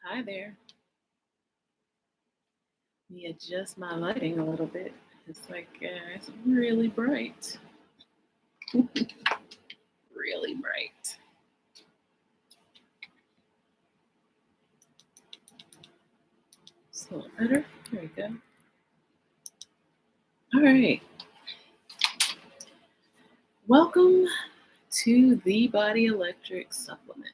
Hi there. Let me adjust my lighting a little bit. It's really bright. Really bright. It's a little better. There we go. All right. Welcome to the Body Electric Supplement.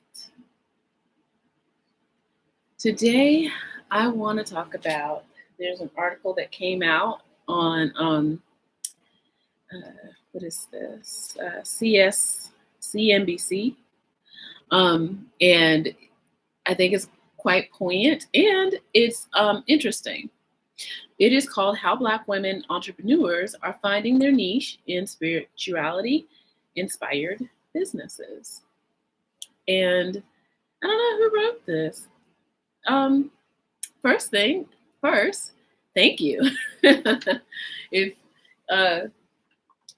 Today, I want to talk about, there's an article that came out on, what is this? CNBC. And I think it's quite poignant and it's interesting. It is called How Black Women Entrepreneurs Are Finding Their Niche in Spirituality Inspired Businesses. And I don't know who wrote this. First, thank you. If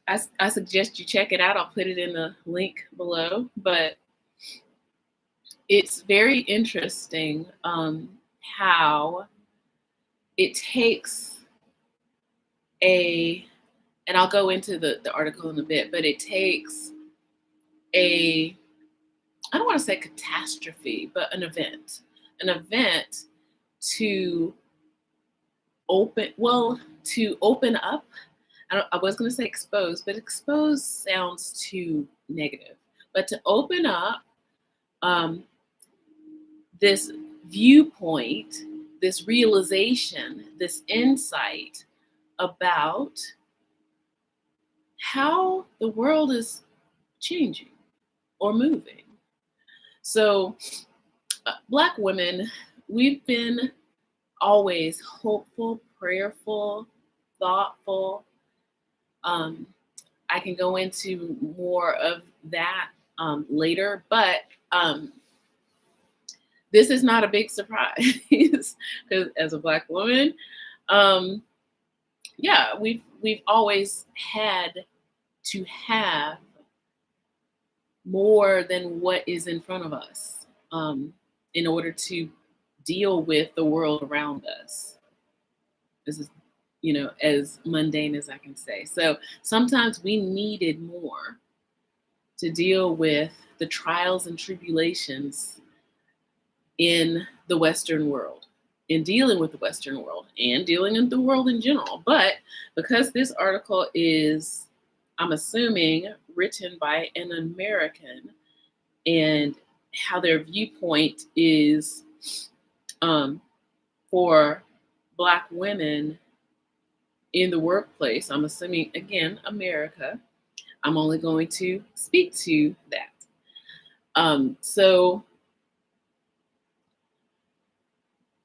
I suggest you check it out, I'll put it in the link below. But it's very interesting how it takes and I'll go into the article in a bit, but it takes I don't want to say catastrophe, but an event to open up. I was going to say expose, but expose sounds too negative. But to open up this viewpoint, this realization, this insight about how the world is changing or moving. So, Black women, we've been always hopeful, prayerful, thoughtful. I can go into more of that later, but this is not a big surprise because as a Black woman, we've always had to have more than what is in front of us in order to deal with the world around us. This is, as mundane as I can say. So sometimes we needed more to deal with the trials and tribulations in the Western world, in dealing with the Western world and dealing with the world in general. But because this article is, I'm assuming, written by an American and how their viewpoint is for Black women in the workplace, I'm assuming, again, America, I'm only going to speak to that. So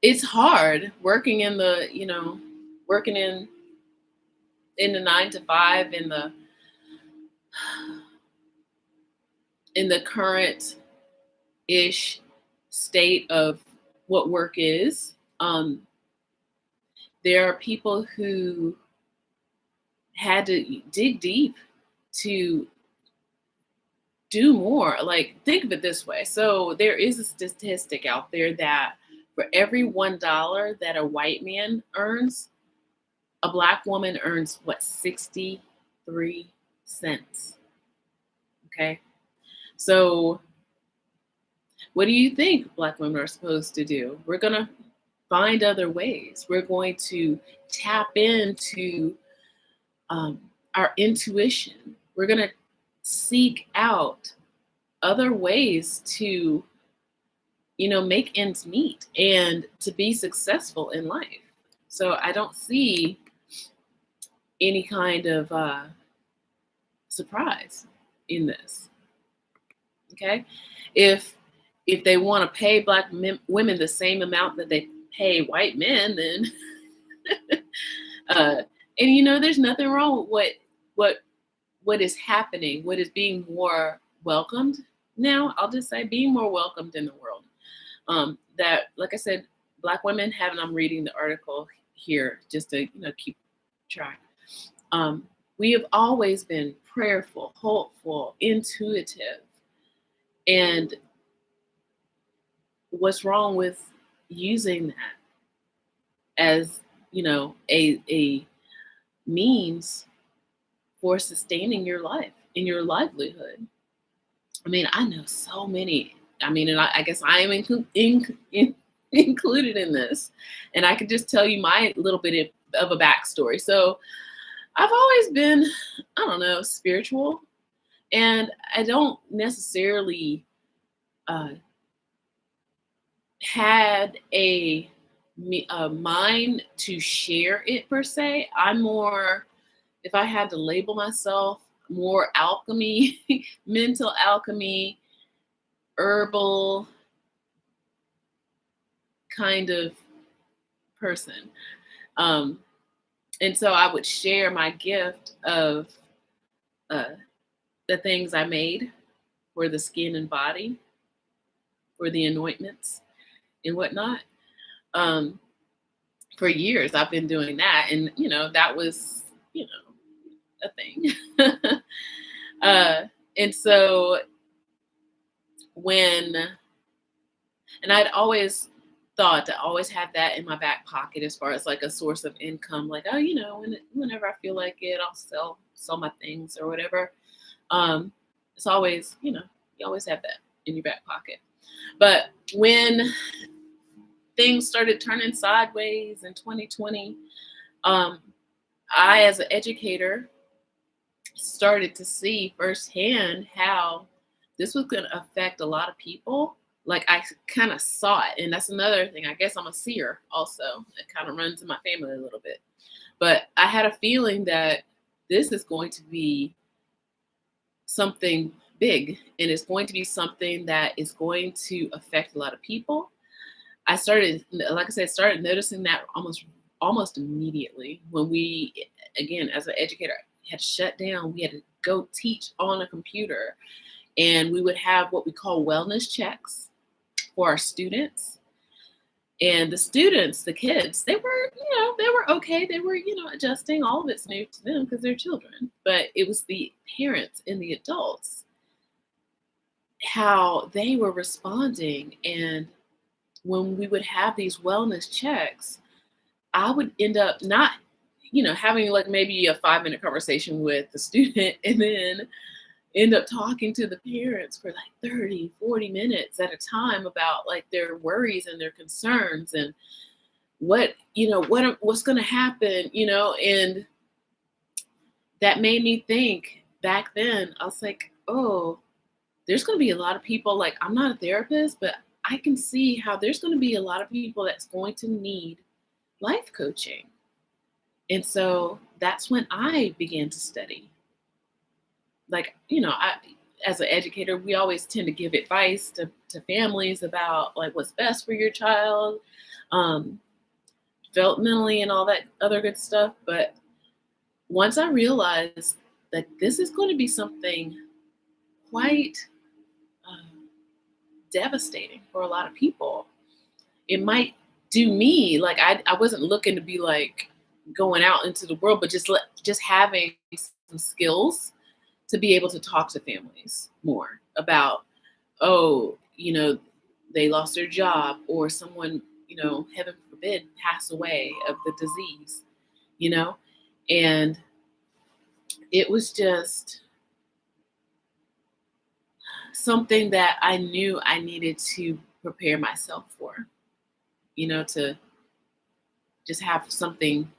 it's hard working in the, working in the 9 to 5 in the current-ish state of what work is. There are people who had to dig deep to do more. Like, think of it this way. So there is a statistic out there that for every $1 that a white man earns, a Black woman earns 63 cents. Okay. So what do you think Black women are supposed to do? We're going to find other ways. We're going to tap into our intuition. We're going to seek out other ways to, make ends meet and to be successful in life. So I don't see any kind of surprise in this. Okay, if they want to pay Black women the same amount that they pay white men, then and there's nothing wrong with what is happening, what is being more welcomed now. I'll just say being more welcomed in the world. That, like I said, Black women have, and I'm reading the article here just to keep track. We have always been prayerful, hopeful, intuitive. And what's wrong with using that as, a means for sustaining your life and your livelihood. I mean, I know so many. I mean, and I guess I am included in this. And I could just tell you my little bit of a backstory. So I've always been, I don't know, spiritual. And I don't necessarily uh, had a mind to share it per se. I'm more, if I had to label myself, more alchemy, mental alchemy, herbal kind of person. Um, and so I would share my gift of uh, the things I made for the skin and body, for the anointments and whatnot. Um, for years, I've been doing that. And, that was, a thing. uh, and so when, and I'd always thought to always have that in my back pocket as far as like a source of income, like, oh, whenever I feel like it, I'll sell my things or whatever. It's always, you always have that in your back pocket. But when things started turning sideways in 2020, I, as an educator, started to see firsthand how this was going to affect a lot of people. Like, I kind of saw it. And that's another thing. I guess I'm a seer also. It kind of runs in my family a little bit. But I had a feeling that this is going to be something big, and it's going to be something that is going to affect a lot of people. I started, like I said, started noticing that almost immediately when we, again, as an educator, had shut down. We had to go teach on a computer, and we would have what we call wellness checks for our students. And the students, the kids, they were okay. They were, adjusting. All of it's new to them because they're children. But it was the parents and the adults, how they were responding. And when we would have these wellness checks, I would end up not, having like maybe a 5-minute conversation with the student and then end up talking to the parents for like 30, 40 minutes at a time about like their worries and their concerns and what's going to happen, and that made me think back then. I was like, oh, there's going to be a lot of people, like, I'm not a therapist, but I can see how there's going to be a lot of people that's going to need life coaching. And so that's when I began to study. Like, as an educator, we always tend to give advice to families about like what's best for your child, developmentally and all that other good stuff. But once I realized that this is going to be something quite devastating for a lot of people, it might do me, like, I wasn't looking to be like going out into the world, but just having some skills to be able to talk to families more about, oh, they lost their job, or someone, heaven forbid, pass away of the disease, and it was just something that I knew I needed to prepare myself for, to just have something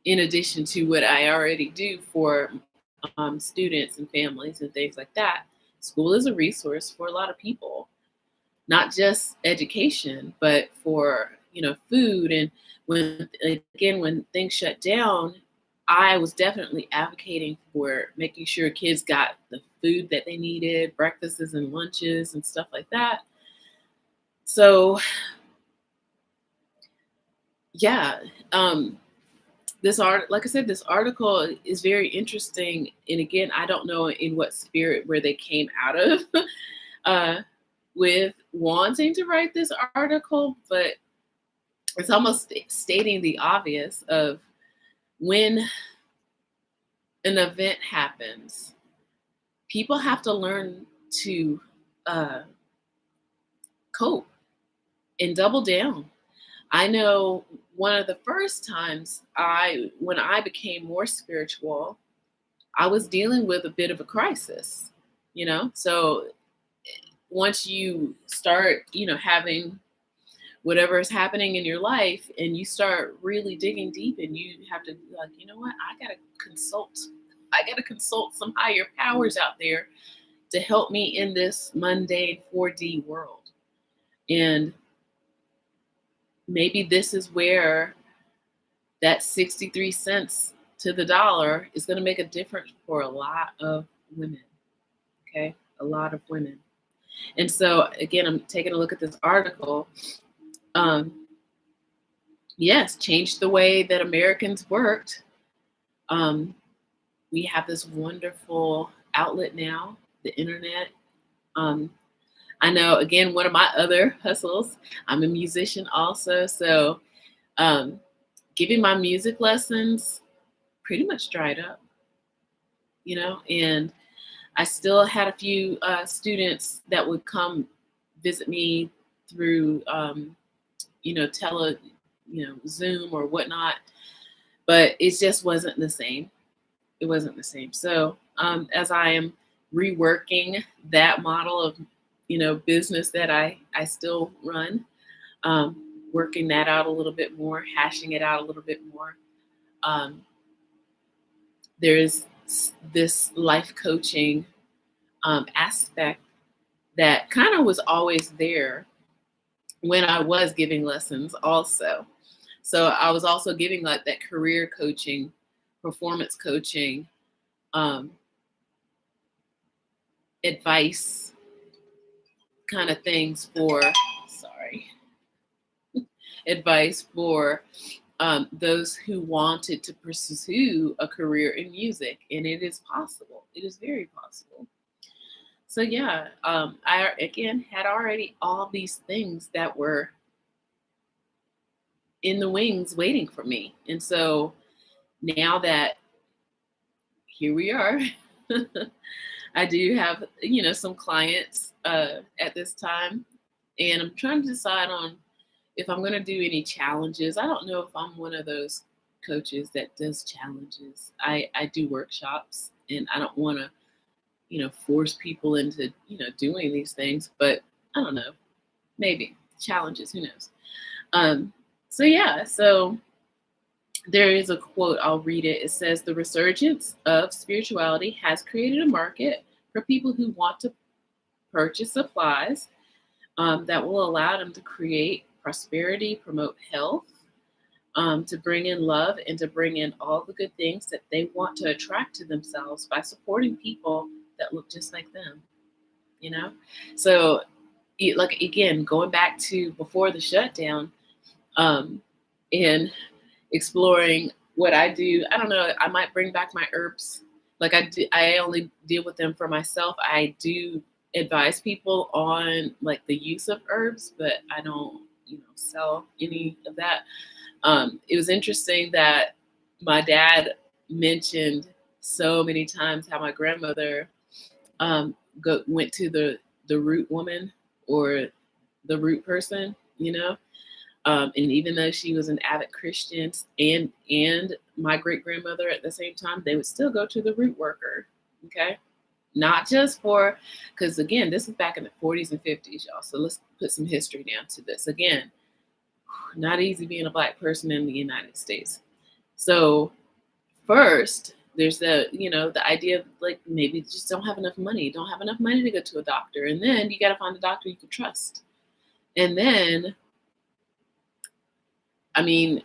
in addition to what I already do for students and families and things like that. School is a resource for a lot of people, not just education, but for, food. And when things shut down, I was definitely advocating for making sure kids got the food that they needed, breakfasts and lunches and stuff like that. So yeah, like I said, this article is very interesting. And again, I don't know in what spirit where they came out of with wanting to write this article, but it's almost stating the obvious of when an event happens, people have to learn to cope and double down. I know one of the first times when I became more spiritual, I was dealing with a bit of a crisis, you know? So once you start, having whatever is happening in your life and you start really digging deep and you have to be like, you know what, consult. I got to consult some higher powers out there to help me in this mundane 4D world. And maybe this is where that 63 cents to the dollar is going to make a difference for a lot of women. Okay. A lot of women. And so, again, I'm taking a look at this article. Yes, changed the way that Americans worked. We have this wonderful outlet now, the internet. I know, again, one of my other hustles, I'm a musician also. So giving my music lessons pretty much dried up, and I still had a few students that would come visit me through, Zoom or whatnot, but it just wasn't the same. It wasn't the same. So as I am reworking that model of, business that I still run, working that out a little bit more, hashing it out a little bit more. There's this life coaching aspect that kind of was always there when I was giving lessons also. So I was also giving like that career coaching, performance coaching, advice kind of things advice for those who wanted to pursue a career in music. And it is possible. It is very possible. So yeah, I again had already all these things that were in the wings waiting for me. And so now that here we are, I do have, some clients at this time, and I'm trying to decide on if I'm going to do any challenges. I don't know if I'm one of those coaches that does challenges. I do workshops, and I don't want to, force people into, doing these things, but I don't know, maybe challenges, who knows? So there is a quote, I'll read it. It says, "The resurgence of spirituality has created a market for people who want to purchase supplies that will allow them to create prosperity, promote health, to bring in love, and to bring in all the good things that they want to attract to themselves by supporting people that look just like them." So like, again, going back to before the shutdown, and exploring what I do. I don't know, I might bring back my herbs. Like, I only deal with them for myself. I do advise people on like the use of herbs, but I don't, sell any of that. It was interesting that my dad mentioned so many times how my grandmother went to the root woman or the root person, and even though she was an avid Christian and my great grandmother at the same time, they would still go to the root worker. Okay. Not just because again, this is back in the 40s and 50s, y'all. So let's put some history down to this. Again, not easy being a Black person in the United States. So first, there's the idea of like, maybe you just don't have enough money to go to a doctor. And then you got to find a doctor you can trust. And then, I mean,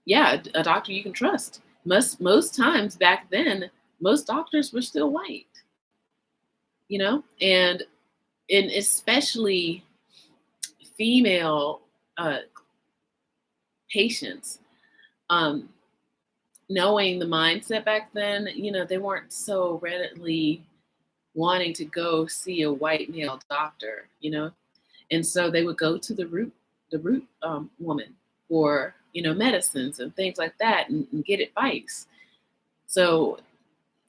yeah, a doctor you can trust. Most times back then, most doctors were still white, and especially female patients, knowing the mindset back then, they weren't so readily wanting to go see a white male doctor, and so they would go to the root woman for medicines and things like that, and get advice. So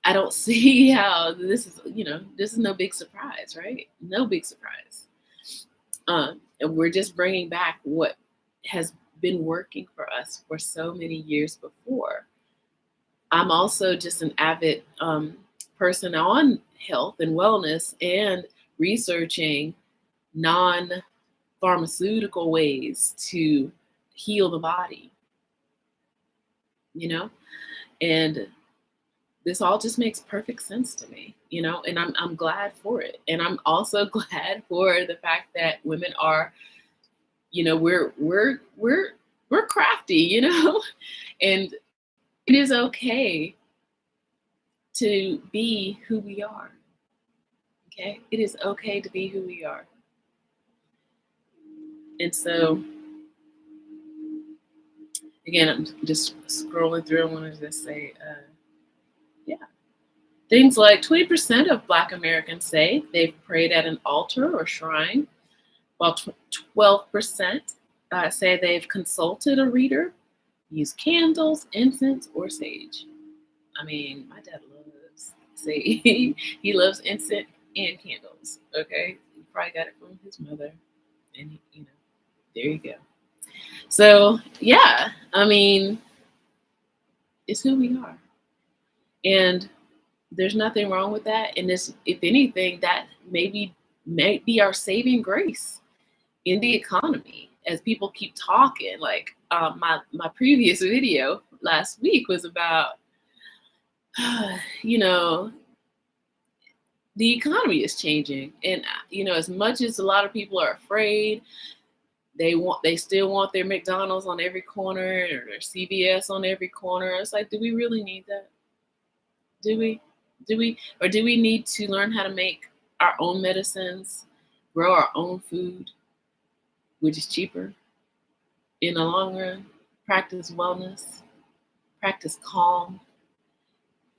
I don't see how this is no big surprise, right? No big surprise. And we're just bringing back what has been working for us for so many years before. I'm also just an avid person on health and wellness and researching non pharmaceutical ways to heal the body, you know? And this all just makes perfect sense to me, and I'm glad for it. And I'm also glad for the fact that women are, we're crafty, and it is okay to be who we are. Okay? It is okay to be who we are. And so again, I'm just scrolling through. I wanted to say, yeah. Things like 20% of Black Americans say they've prayed at an altar or shrine, while 12% say they've consulted a reader, used candles, incense, or sage. I mean, my dad loves sage. He loves incense and candles. Okay, he probably got it from his mother, and there you go. So yeah, I mean, it's who we are, and there's nothing wrong with that. And this, if anything, that may be our saving grace in the economy as people keep talking. Like my previous video last week was about, the economy is changing, and as much as a lot of people are afraid, they still want their McDonald's on every corner or their CVS on every corner. It's like, do we really need that? Do we? Or do we need to learn how to make our own medicines, grow our own food, which is cheaper in the long run, practice wellness, practice calm?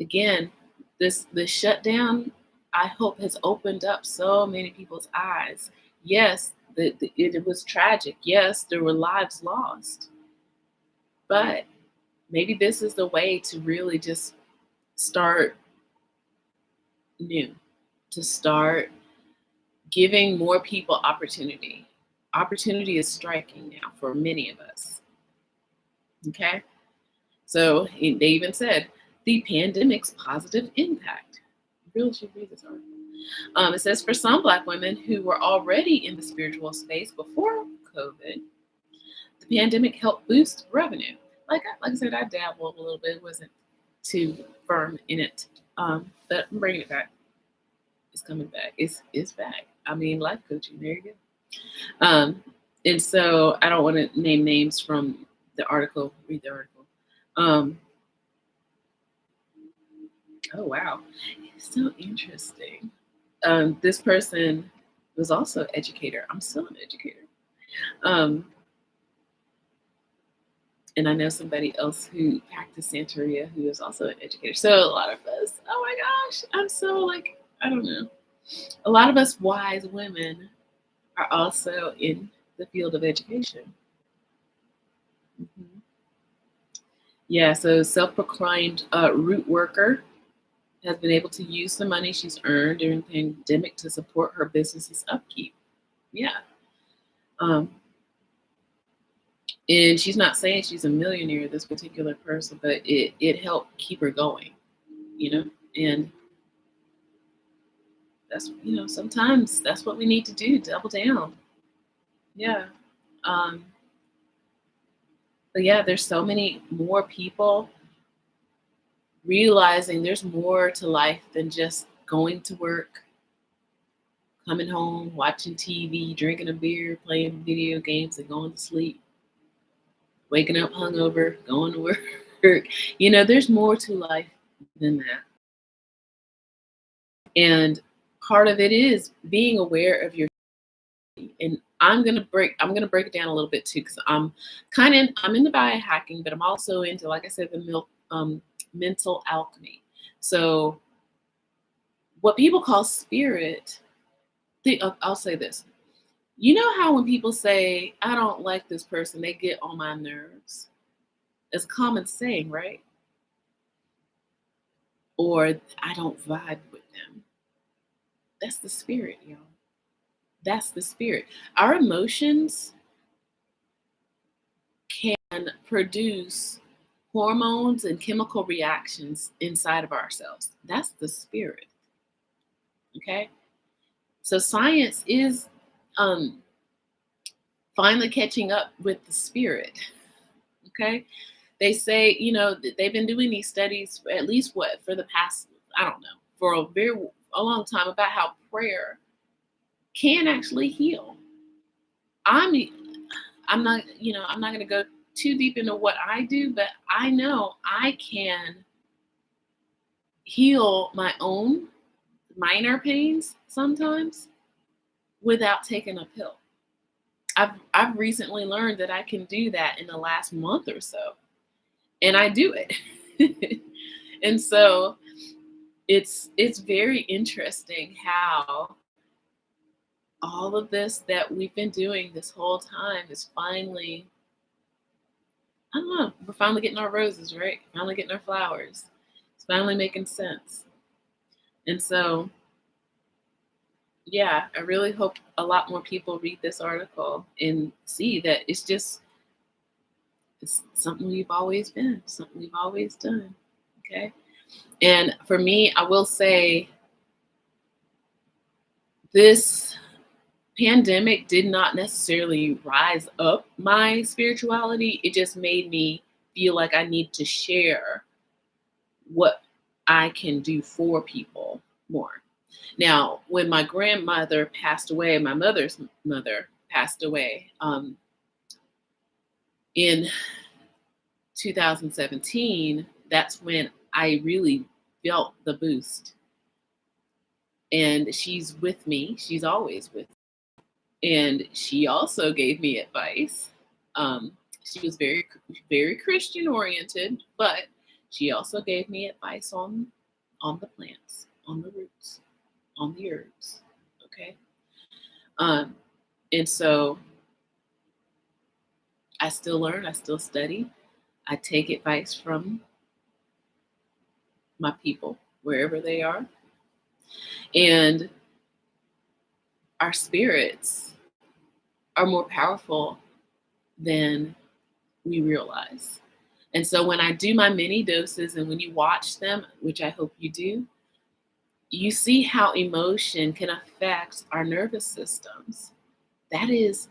Again, this shutdown, I hope, has opened up so many people's eyes. Yes, it was tragic. Yes, there were lives lost. But maybe this is the way to really just start new, to start giving more people opportunity. Opportunity is striking now for many of us. Okay? So they even said the pandemic's positive impact. You really should read this article. It says for some Black women who were already in the spiritual space before COVID, the pandemic helped boost revenue. Like I said, I dabbled a little bit, wasn't too firm in it, but I'm bringing it back. It's coming back. It's back. I mean, life coaching. There you go. And so I don't want to name names from the article. Read the article. Oh wow, it's so interesting. This person was also an educator. I'm still an educator. And I know somebody else who practiced Santeria who is also an educator. So a lot of us, oh my gosh, I'm so like, I don't know. A lot of us wise women are also in the field of education. Mm-hmm. Yeah, so self-proclaimed root worker has been able to use the money she's earned during the pandemic to support her business's upkeep. Yeah. And she's not saying she's a millionaire, this particular person, but it helped keep her going, and that's, sometimes that's what we need to do, double down. Yeah. But yeah, there's so many more people realizing there's more to life than just going to work, coming home, watching TV, drinking a beer, playing video games, and going to sleep, waking up hungover, going to work. There's more to life than that. And part of it is being aware of your, and I'm gonna break it down a little bit too, because I'm into biohacking, but I'm also into, like I said, the mental alchemy. So what people call spirit, I'll say this. You know how when people say, I don't like this person, they get on my nerves? It's a common saying, right? Or I don't vibe with them. That's the spirit, y'all. That's the spirit. Our emotions produce hormones and chemical reactions inside of ourselves. That's the spirit. Okay. So science is um, finally catching up with the spirit. Okay. They say, they've been doing these studies for at least for the past, I don't know, for a long time about how prayer can actually heal. I'm I'm not going to go too deep into what I do, but I know I can heal my own minor pains sometimes without taking a pill. I've recently learned that I can do that in the last month or so, and I do it. And so it's very interesting how all of this that we've been doing this whole time is finally, I don't know, we're finally getting our roses, right? Finally getting our flowers. It's finally making sense. And so, yeah, I really hope a lot more people read this article and see that it's something we've always been, something we've always done. Okay. And for me, I will say this pandemic did not necessarily rise up my spirituality. It just made me feel like I need to share what I can do for people more. Now, when my grandmother passed away, my mother's mother passed away in 2017, that's when I really felt the boost. And she's with me. She's always with me. And she also gave me advice. She was very, very Christian oriented, but she also gave me advice on the plants, on the roots, on the herbs. Okay. And so I still learn, I still study, I take advice from my people, wherever they are. And our spirits are more powerful than we realize. And so when I do my mini doses and when you watch them, which I hope you do, you see how emotion can affect our nervous systems. That is,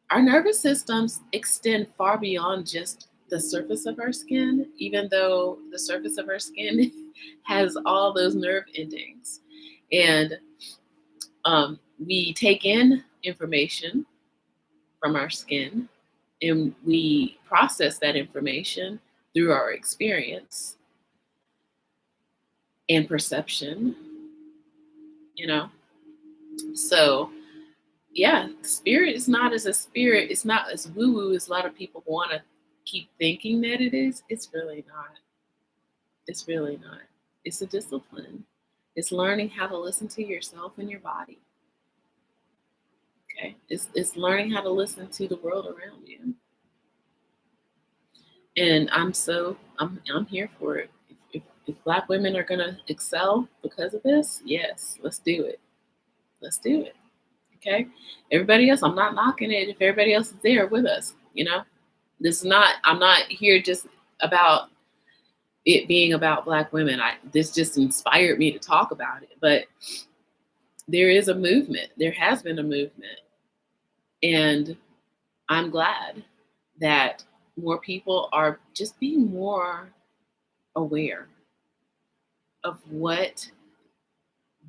our nervous systems extend far beyond just the surface of our skin, even though the surface of our skin has all those nerve endings. And we take in information from our skin and we process that information through our experience and perception, So, yeah, spirit is not as a spirit. It's not as woo-woo as a lot of people want to keep thinking that it is. It's really not. It's really not. It's a discipline. It's learning how to listen to yourself and your body. Okay, it's learning how to listen to the world around you. And I'm here for it. If Black women are gonna excel because of this, yes, let's do it. Let's do it. Okay. Everybody else, I'm not knocking it if everybody else is there with us. I'm not here just about it being about Black women. This just inspired me to talk about it. But there is a movement. There has been a movement. And I'm glad that more people are just being more aware of what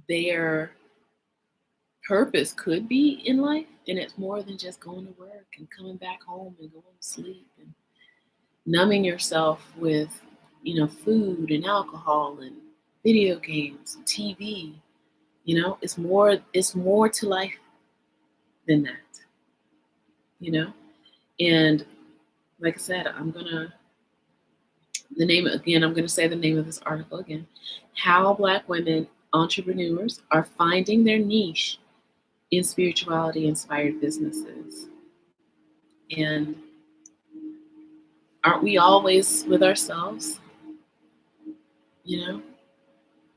their purpose could be in life. And it's more than just going to work and coming back home and going to sleep and numbing yourself with, food and alcohol and video games and TV. It's more to life than that. And like I said, I'm going to say the name of this article again. How Black women entrepreneurs are finding their niche in spirituality inspired businesses. And aren't we always with ourselves?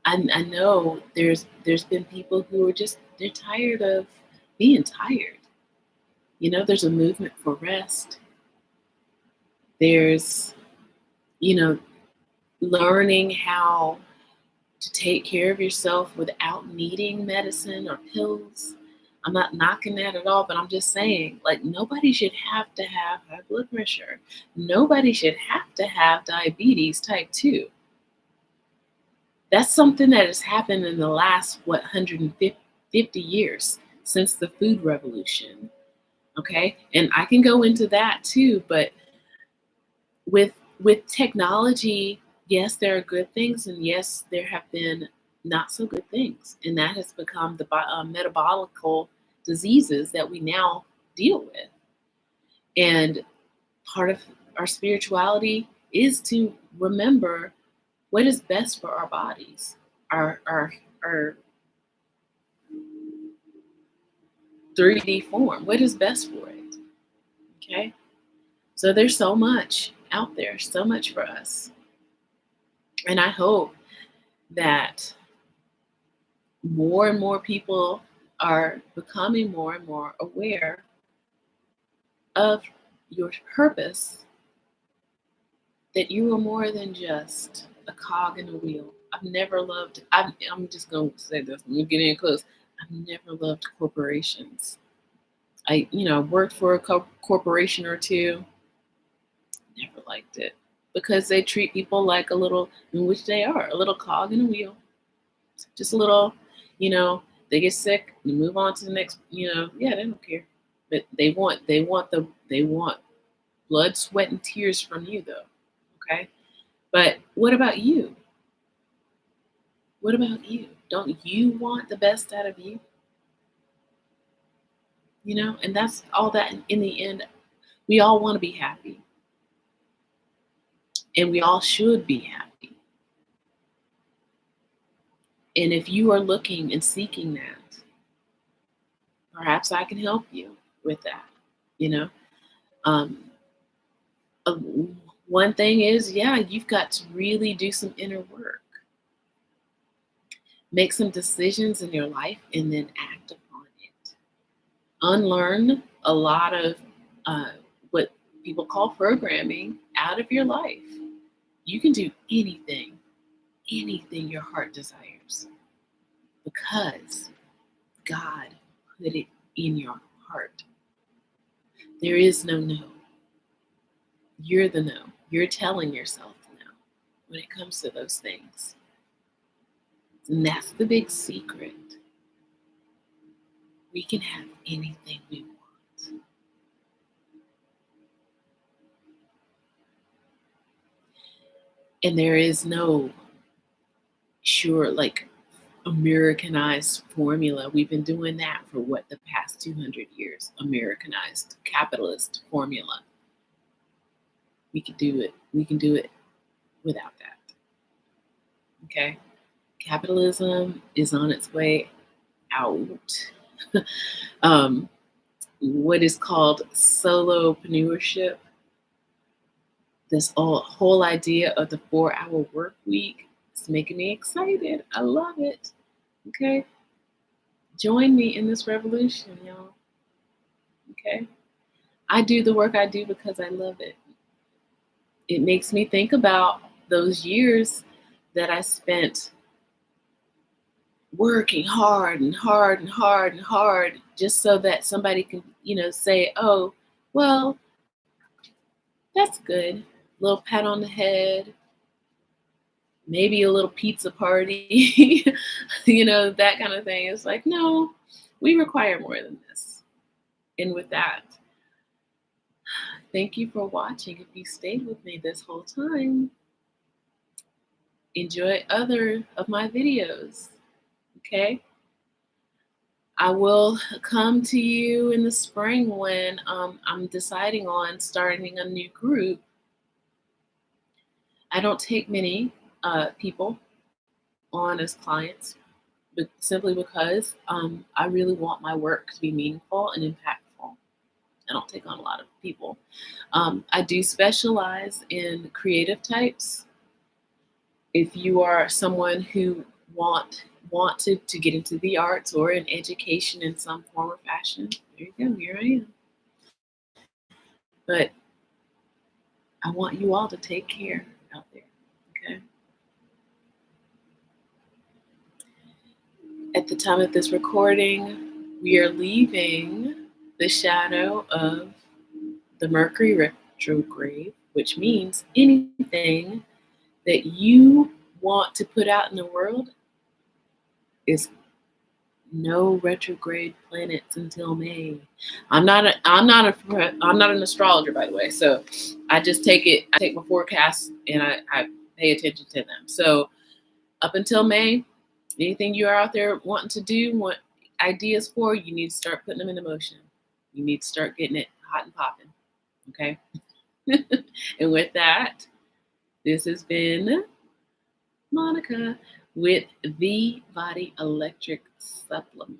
I know there's been people who are they're tired of being tired. There's a movement for rest. There's, you know, learning how to take care of yourself without needing medicine or pills. I'm not knocking that at all, but I'm just saying, like, nobody should have to have high blood pressure. Nobody should have to have diabetes type 2. That's something that has happened in the last, what, 150 years since the food revolution. Okay. And I can go into that too, but with technology, yes, there are good things, and yes, there have been not so good things, and that has become the metabolical diseases that we now deal with. And part of our spirituality is to remember what is best for our bodies, our 3D form. What is best for it? Okay, so there's so much out there, so much for us, and I hope that more and more people are becoming more and more aware of your purpose, that you are more than just a cog in a wheel. I'm just going to say this, we're getting close. I've never loved corporations. Worked for a corporation or two, never liked it because they treat people like a little, in which they are, a little cog in a wheel. Just a little, they get sick, you move on to the next, yeah, they don't care. But they want blood, sweat, and tears from you though. Okay. But what about you? What about you? Don't you want the best out of you? And that's all that in the end, we all want to be happy. And we all should be happy. And if you are looking and seeking that, perhaps I can help you with that. You know, um, uh, one thing is, yeah, you've got to really do some inner work, make some decisions in your life, and then act upon it. Unlearn a lot of uh, what people call programming out of your life. You can do anything your heart desires because God put it in your heart. There is no no. You're the no. You're telling yourself no when it comes to those things. And that's the big secret. We can have anything we want. And there is no sure, like, Americanized formula. We've been doing that for what, the past 200 years? Americanized capitalist formula. We can do it. We can do it without that. Okay? Capitalism is on its way out. um, what is called solopreneurship, this whole idea of the 4-hour work week, is making me excited. I love it. Okay? Join me in this revolution, y'all. Okay? I do the work I do because I love it. It makes me think about those years that I spent working hard and hard and hard and hard just so that somebody can, say, oh, well, that's good. Little pat on the head, maybe a little pizza party, that kind of thing. It's like, no, we require more than this. And with that, thank you for watching. If you stayed with me this whole time, enjoy other of my videos. Okay? I will come to you in the spring when I'm deciding on starting a new group. I don't take many people on as clients, but simply because I really want my work to be meaningful and impactful. I don't take on a lot of people. I do specialize in creative types. If you are someone who want to get into the arts or in education in some form or fashion, there you go, here I am. But I want you all to take care out there. Okay. At the time of this recording, we are leaving the shadow of the Mercury retrograde, which means anything that you want to put out in the world is no retrograde planets until May. I'm not an astrologer, by the way. So I just I take my forecasts and I pay attention to them. So up until May, anything you are out there wanting to do, want ideas for, you need to start putting them into motion. You need to start getting it hot and popping. Okay. And with that, this has been Monica with the Body Electric Supplement.